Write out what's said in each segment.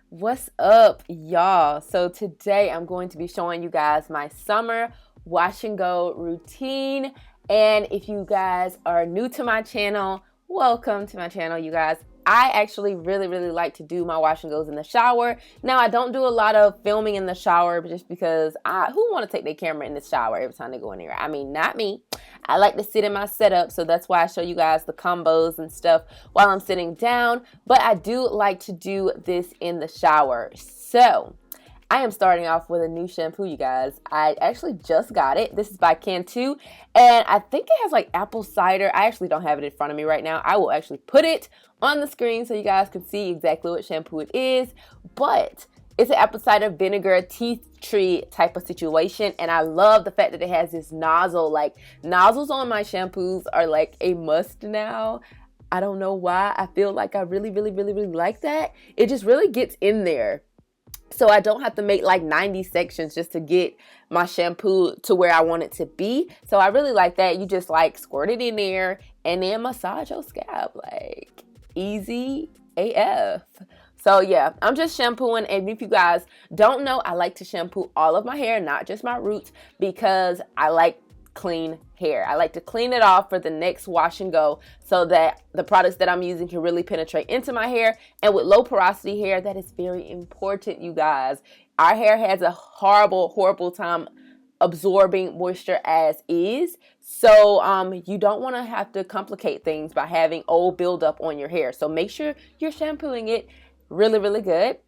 What's up, y'all? So today I'm going to be showing you guys my summer wash and go routine. And if you guys are new to my channel, welcome to my channel, you guys. I actually really like to do my wash and goes in the shower. Now, I don't do a lot of filming in the shower just because who want to take their camera in the shower every time they go in here? I mean, not me. I like to sit in my setup, so that's why I show you guys the combos and stuff while I'm sitting down. But I do like to do this in the shower. So I am starting off with a new shampoo, you guys. I actually just got it. This is by Cantu, and I think it has like apple cider. I actually don't have it in front of me right now. I will actually put it on the screen so you guys can see exactly what shampoo it is. But it's an apple cider vinegar tea tree type of situation, and I love the fact that it has this nozzle. Like, nozzles on my shampoos are like a must now. I don't know why. I feel like I really like that. It just really gets in there. So I don't have to make like 90 sections just to get my shampoo to where I want it to be. So I really like that. You just like squirt it in there and then massage your scalp. Like, easy AF. So yeah, I'm just shampooing. And if you guys don't know, I like to shampoo all of my hair, not just my roots, because I like clean hair. I like to clean it off for the next wash and go so that the products that I'm using can really penetrate into my hair. And with low porosity hair, that is very important, you guys. Our hair has a horrible time absorbing moisture as is. So you don't want to have to complicate things by having old buildup on your hair. So make sure you're shampooing it really good.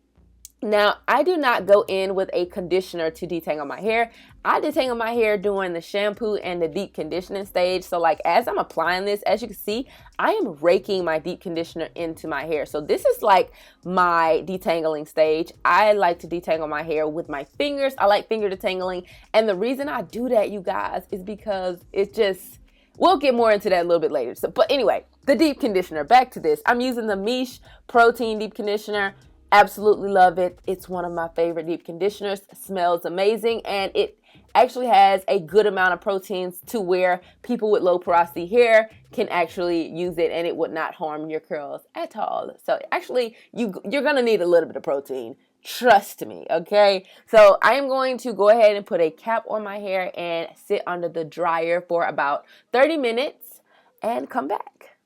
Now, I do not go in with a conditioner to detangle my hair. I detangle my hair during the shampoo and the deep conditioning stage. So like as I'm applying this, as you can see, I am raking my deep conditioner into my hair. So this is like my detangling stage. I like to detangle my hair with my fingers. I like finger detangling. And the reason I do that, you guys, is because it just, we'll get more into that a little bit later. So, but anyway, the deep conditioner, back to this. I'm using the Miche Protein Deep Conditioner. Absolutely love it. It's one of my favorite deep conditioners. Smells amazing, and it actually has a good amount of proteins to where people with low porosity hair can actually use it and it would not harm your curls at all. So actually, you're gonna need a little bit of protein. Trust me, okay? So I am going to go ahead and put a cap on my hair and sit under the dryer for about 30 minutes and come back.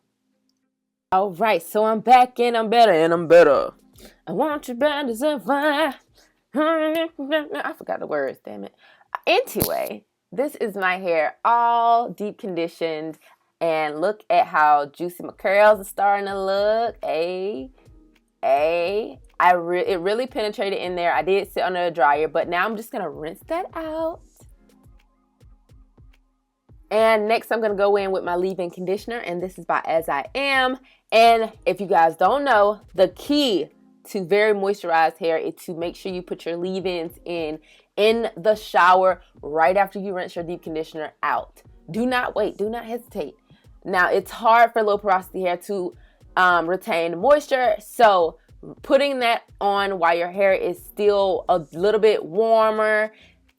All right, so I'm back and I'm better. I want you bad as a fire. I forgot the words, damn it. Anyway, this is my hair all deep conditioned. And look at how juicy my curls are starting to look. It really penetrated in there. I did sit under a dryer, but now I'm just going to rinse that out. And next I'm going to go in with my leave-in conditioner. And this is by As I Am. And if you guys don't know, the key to very moisturized hair is to make sure you put your leave-ins in the shower right after you rinse your deep conditioner out. Do not wait. Do not hesitate. Now, it's hard for low porosity hair to retain moisture, so putting that on while your hair is still a little bit warmer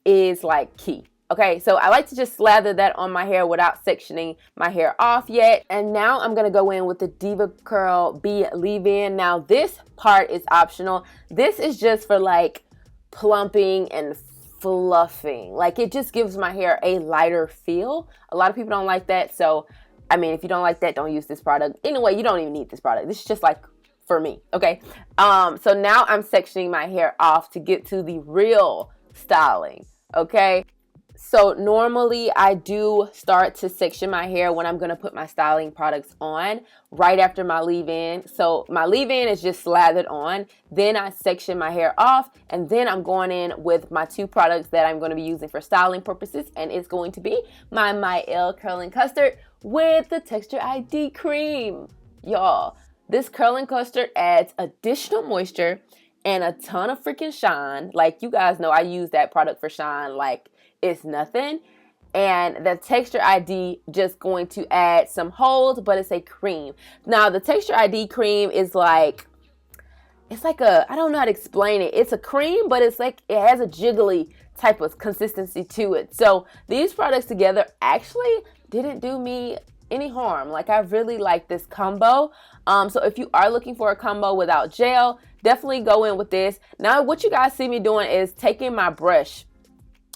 is like key. Okay, so I like to just slather that on my hair without sectioning my hair off yet. And now I'm going to go in with the Diva Curl B leave-in. Now this part is optional. This is just for like plumping and fluffing. Like, it just gives my hair a lighter feel. A lot of people don't like that. So, I mean, if you don't like that, don't use this product. Anyway, you don't even need this product. This is just like for me, okay? So now I'm sectioning my hair off to get to the real styling, okay? So normally I do start to section my hair when I'm going to put my styling products on right after my leave-in. So my leave-in is just slathered on. Then I section my hair off, and then I'm going in with my two products that I'm going to be using for styling purposes. And it's going to be my L Curling Custard with the Texture ID Cream. Y'all, this Curling Custard adds additional moisture and a ton of freaking shine. Like, you guys know I use that product for shine like it's nothing. And the Texture ID just going to add some hold, but it's a cream. Now, the Texture ID cream is like, it's like a, I don't know how to explain it. It's a cream, but it's like, it has a jiggly type of consistency to it. So these products together actually didn't do me any harm. Like, I really like this combo. So if you are looking for a combo without gel, definitely go in with this. Now, what you guys see me doing is taking my brush.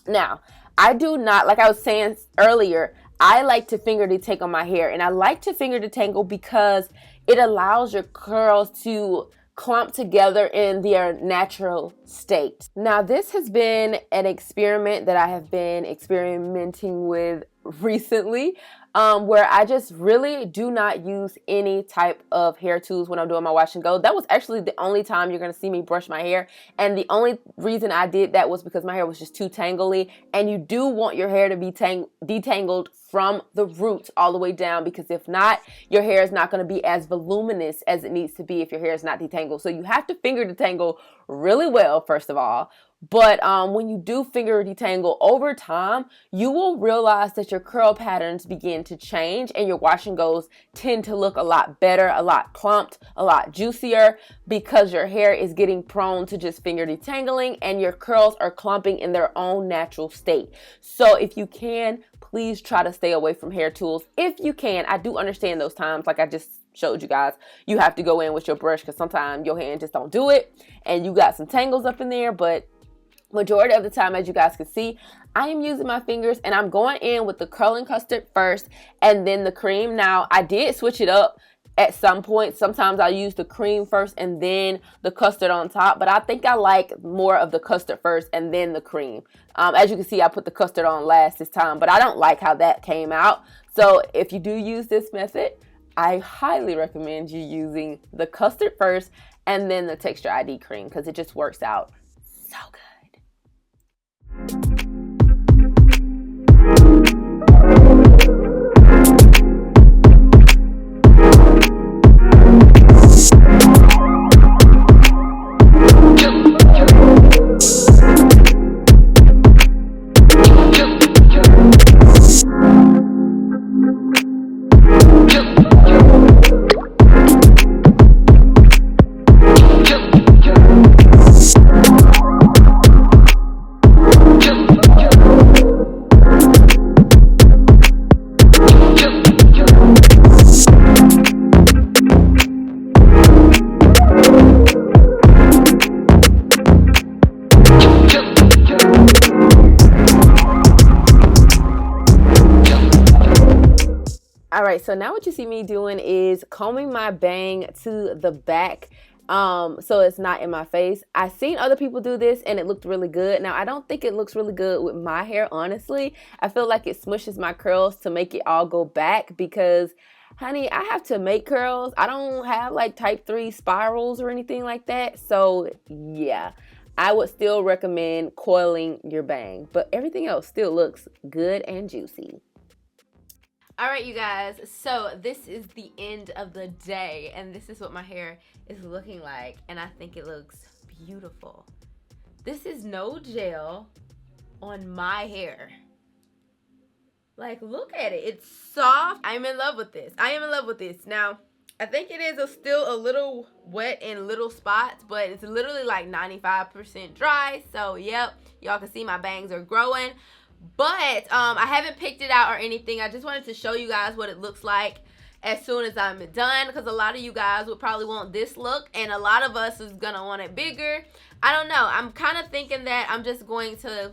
Now, I do not, like I was saying earlier, I like to finger detangle my hair, and I like to finger detangle because it allows your curls to clump together in their natural state. Now, this has been an experiment that I have been experimenting with recently, where I just really do not use any type of hair tools when I'm doing my wash and go. That was actually the only time you're going to see me brush my hair, and the only reason I did that was because my hair was just too tangly, and you do want your hair to be detangled from the roots all the way down, because if not, your hair is not going to be as voluminous as it needs to be if your hair is not detangled. So you have to finger detangle really well, first of all. But when you do finger detangle over time, you will realize that your curl patterns begin to change, and your wash and goes tend to look a lot better, a lot clumped, a lot juicier, because your hair is getting prone to just finger detangling and your curls are clumping in their own natural state. So if you can, please try to stay away from hair tools if you can. I do understand those times, like I just showed you guys, you have to go in with your brush because sometimes your hand just don't do it and you got some tangles up in there. But majority of the time, as you guys can see, I am using my fingers and I'm going in with the curling custard first and then the cream. Now, I did switch it up at some point. Sometimes I use the cream first and then the custard on top, but I think I like more of the custard first and then the cream. As you can see, I put the custard on last this time, but I don't like how that came out. So if you do use this method, I highly recommend you using the custard first and then the Texture ID cream, because it just works out so good. Alright, so now what you see me doing is combing my bang to the back, so it's not in my face. I've seen other people do this and it looked really good. Now, I don't think it looks really good with my hair, honestly. I feel like it smushes my curls to make it all go back because, honey, I have to make curls. I don't have like type 3 spirals or anything like that. So, yeah, I would still recommend coiling your bang, but everything else still looks good and juicy. Alright, you guys, so this is the end of the day, and this is what my hair is looking like, and I think it looks beautiful. This is no gel on my hair. Like, look at it. It's soft. I'm in love with this. I am in love with this. Now, I think it is still a little wet in little spots, but it's literally like 95% dry. So, yep, y'all can see my bangs are growing. But I haven't picked it out or anything. I just wanted to show you guys what it looks like as soon as I'm done, because a lot of you guys would probably want this look and a lot of us is gonna want it bigger. I don't know. I'm kind of thinking that I'm just going to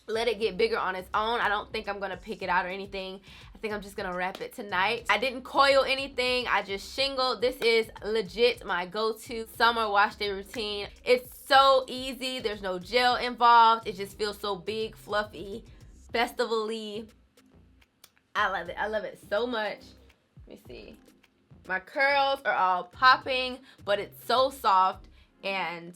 let it get bigger on its own. I don't think I'm gonna pick it out or anything. I think I'm just gonna wrap it tonight. I didn't coil anything. I just shingled. This is legit my go-to summer wash day routine. It's so easy. There's no gel involved. It just feels so big, fluffy, festival-y. I love it. I love it so much. Let me see. My curls are all popping, but it's so soft and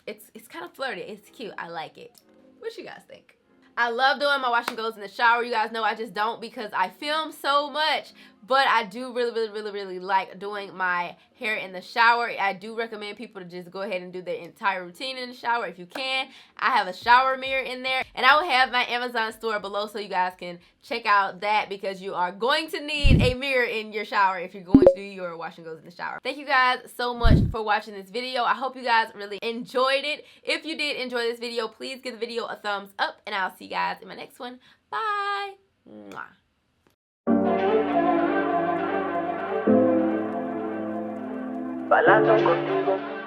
it's kind of flirty. It's cute. I like it. What you guys think? I love doing my wash and goes in the shower. You guys know I just don't because I film so much. But I do really like doing my hair in the shower. I do recommend people to just go ahead and do their entire routine in the shower if you can. I have a shower mirror in there. And I will have my Amazon store below so you guys can check out that, because you are going to need a mirror in your shower if you're going to do your wash and goes in the shower. Thank you guys so much for watching this video. I hope you guys really enjoyed it. If you did enjoy this video, please give the video a thumbs up. And I'll see you guys in my next one. Bye. Mwah. Bailando contigo.